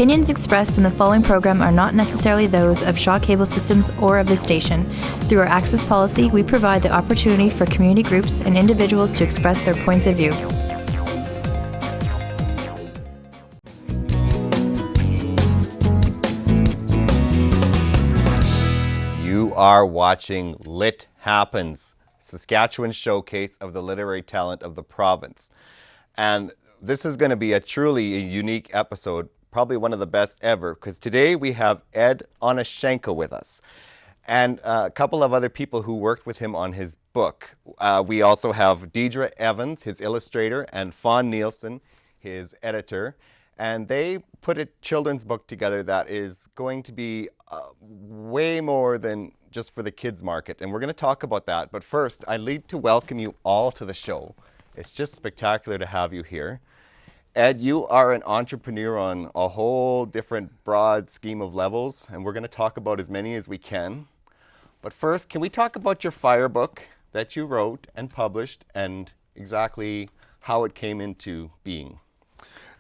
opinions expressed in the following program are not necessarily those of Shaw Cable Systems or of the station. Through our access policy, we provide the opportunity for community groups and individuals to express their points of view. You are watching Lit Happens, Saskatchewan showcase of the literary talent of the province. And this is going to be a truly unique episode, probably one of the best ever, because today we have Ed Onishenko with us and a couple of other people who worked with him on his book. We also have Deidre Evans, his illustrator, and Fawn Nielsen, his editor. And they put a children's book together that is going to be way more than just for the kids market. And we're going to talk about that. But first, I'd like to welcome you all to the show. It's just spectacular to have you here. Ed, you are an entrepreneur on a whole different broad scheme of levels. And we're going to talk about as many as we can. But first, can we talk about your fire book that you wrote and published and exactly how it came into being?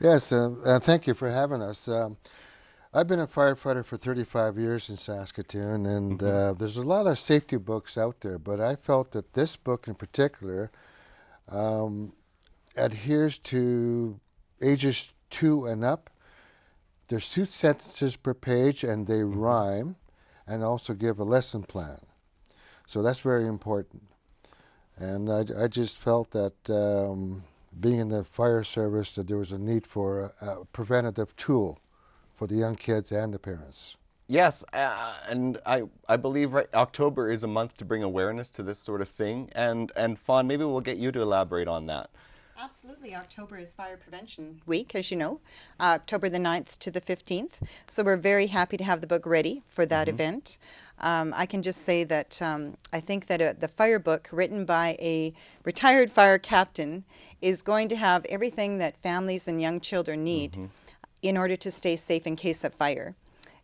Yes, thank you for having us. I've been a firefighter for 35 years in Saskatoon, and there's a lot of safety books out there, but I felt that this book in particular adheres to ages 2 and up. There's 2 sentences per page, and they rhyme, and also give a lesson plan. So that's very important. And I just felt that being in the fire service, that there was a need for a preventative tool for the young kids and the parents. Yes, and I believe October is a month to bring awareness to this sort of thing. And Fawn, maybe we'll get you to elaborate on that. Absolutely. October is Fire Prevention Week, as you know, October the 9th to the 15th. So we're very happy to have the book ready for that event. I can just say that I think that the fire book written by a retired fire captain is going to have everything that families and young children need in order to stay safe in case of fire.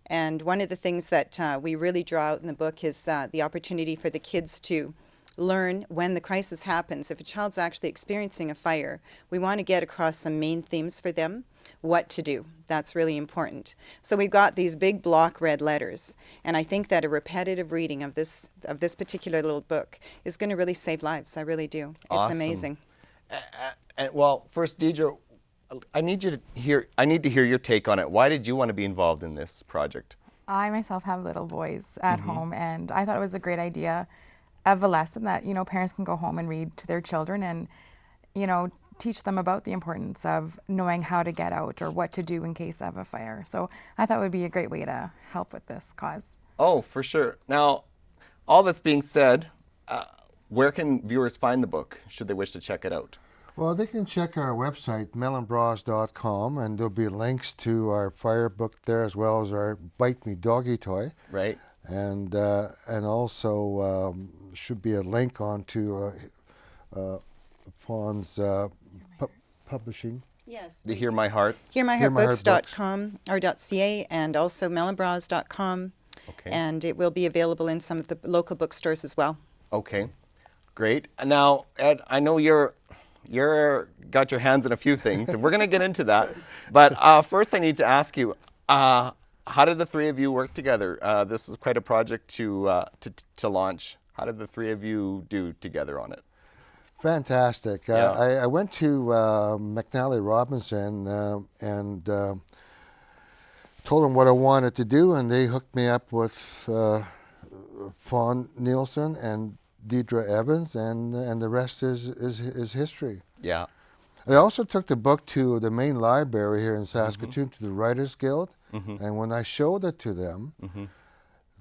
And one of the things that we really draw out in the book is the opportunity for the kids to learn when the crisis happens. If a child's actually experiencing a fire, we want to get across some main themes for them, what to do. That's really important. So we've got these big block red letters, and I think that a repetitive reading of this particular little book is going to really save lives. I really do. Awesome. It's amazing. Well, first, Deidre, I need to hear your take on it. Why did you want to be involved in this project? I myself have little boys at home, and I thought it was a great idea of a lesson that, parents can go home and read to their children and, teach them about the importance of knowing how to get out or what to do in case of a fire. So I thought it would be a great way to help with this cause. Oh, for sure. Now, all this being said, where can viewers find the book, should they wish to check it out? Well, they can check our website, melonbras.com, and there'll be links to our fire book there as well as our Bite Me Doggy toy. Right. And also should be a link onto Fawn's publishing. Yes. The Hear My Heart. HearMyHeartBooks.com or .ca, and also melonbras.com. Okay. And it will be available in some of the local bookstores as well. Okay, great. Now, Ed, I know you're got your hands in a few things, and we're going to get into that. But first, I need to ask you, how did the three of you work together? This is quite a project to launch. How did the three of you do together on it? Fantastic. Yeah. I went to McNally Robinson and told them what I wanted to do, and they hooked me up with Fawn Nielsen and Deidre Evans, and the rest is history. Yeah. I also took the book to the main library here in Saskatoon, to the Writers Guild, and when I showed it to them,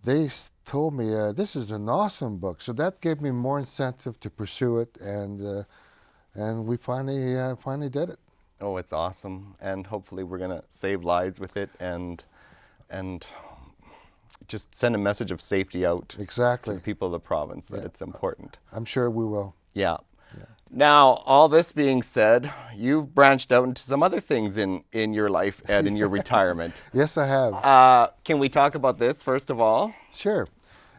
they told me, this is an awesome book. So that gave me more incentive to pursue it, and we finally did it. Oh, it's awesome. And hopefully we're going to save lives with it and just send a message of safety out Exactly. to the people of the province that it's important. I'm sure we will. Yeah. Now, all this being said, you've branched out into some other things in your life, Ed, in your retirement. Yes, I have. Can we talk about this first of all? Sure.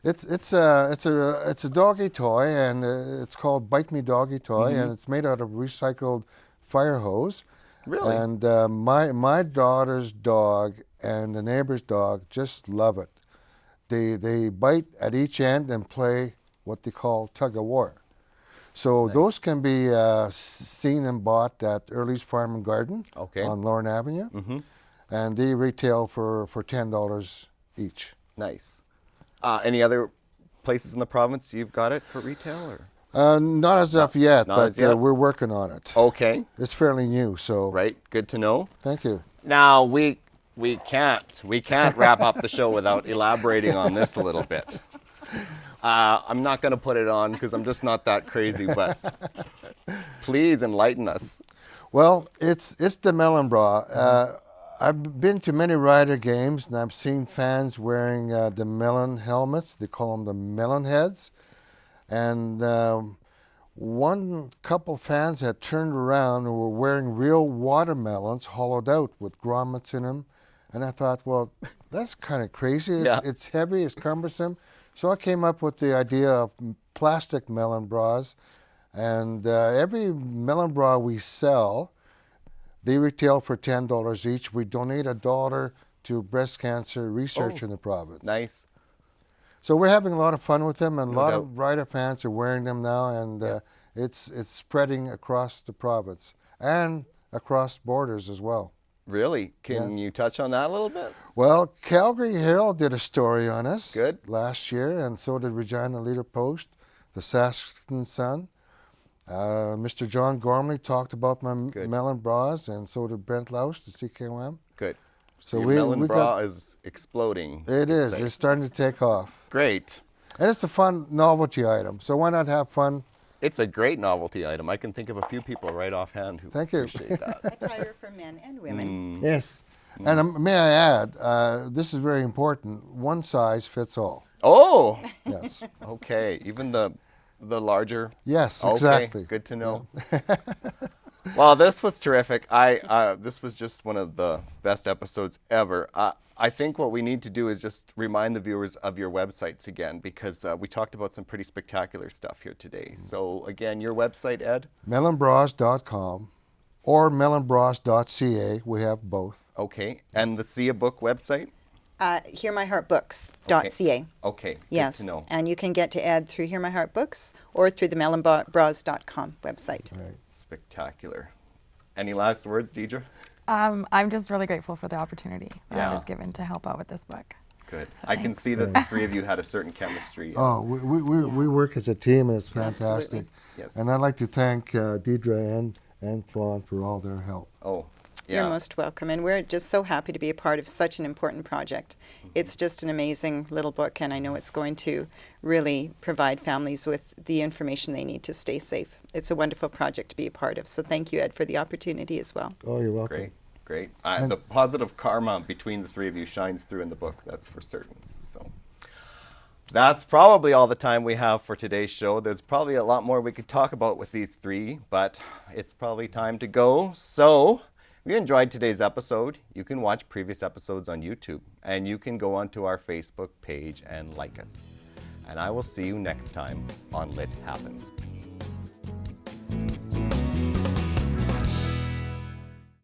It's a doggy toy, and it's called Bite Me Doggy Toy, and it's made out of recycled fire hose. Really? And my daughter's dog and the neighbor's dog just love it. They bite at each end and play what they call tug of war. So those can be seen and bought at Early's Farm and Garden on Lorne Avenue, and they retail for $10 each. Nice. Any other places in the province you've got it for retail? Or? Not as of yet, not but as yet? we're working on it. Okay. It's fairly new, so Right. Good to know. thank you. Now we can't wrap up the show without elaborating on this a little bit. I'm not going to put it on because I'm just not that crazy, but please enlighten us. Well, it's the melon bra. I've been to many rider games, and I've seen fans wearing the melon helmets. They call them the melon heads. And one couple fans had turned around and were wearing real watermelons hollowed out with grommets in them. And I thought, well, that's kind of crazy. It's heavy, it's cumbersome. So I came up with the idea of plastic melon bras. And every melon bra we sell, they retail for $10 each. We donate $1 to breast cancer research in the province. Nice. So we're having a lot of fun with them, and a lot of rider fans are wearing them now, and it's spreading across the province and across borders as well. Really? Can you touch on that a little bit? Well, Calgary Herald did a story on us Good. last year, and so did Regina Leader Post, the Saskatoon Sun. Mr. John Gormley talked about my melon bras, and so did Brent Lausch, the CKOM. Good. So your melon bra is exploding. It is. It's starting to take off. Great. And it's a fun novelty item. So why not have fun? It's a great novelty item. I can think of a few people right offhand who appreciate that. Attire for men and women. Yes. And may I add, this is very important, one size fits all. Oh! Yes. Okay. Even the larger? Yes, okay. exactly. Good to know. Well, this was terrific. This was just one of the best episodes ever. I think what we need to do is just remind the viewers of your websites again, because we talked about some pretty spectacular stuff here today. So again, your website, Ed? melonbras.com or melonbras.ca. We have both. Okay. And the See a Book website? HearMyHeartBooks.ca. Okay. Yes. Good to know. And you can get to Ed through Hear My Heart Books or through the melonbras.com website. Right. Spectacular. Any last words, Deidre? I'm just really grateful for the opportunity that Yeah. I was given to help out with this book. Good. So I can thanks. see that the three of you had a certain chemistry. Oh, we work as a team, and it's fantastic. Absolutely. Yes. And I'd like to thank Deidre and Fawn for all their help. Oh, yeah. You're most welcome, and we're just so happy to be a part of such an important project. It's just an amazing little book, and I know it's going to really provide families with the information they need to stay safe. It's a wonderful project to be a part of, so thank you, Ed, for the opportunity as well. Oh, you're welcome. Great, great. The positive karma between the three of you shines through in the book, that's for certain. So that's probably all the time we have for today's show. There's probably a lot more we could talk about with these three, but it's probably time to go. So if you enjoyed today's episode, you can watch previous episodes on YouTube, and you can go onto our Facebook page and like us. And I will see you next time on Lit Happens.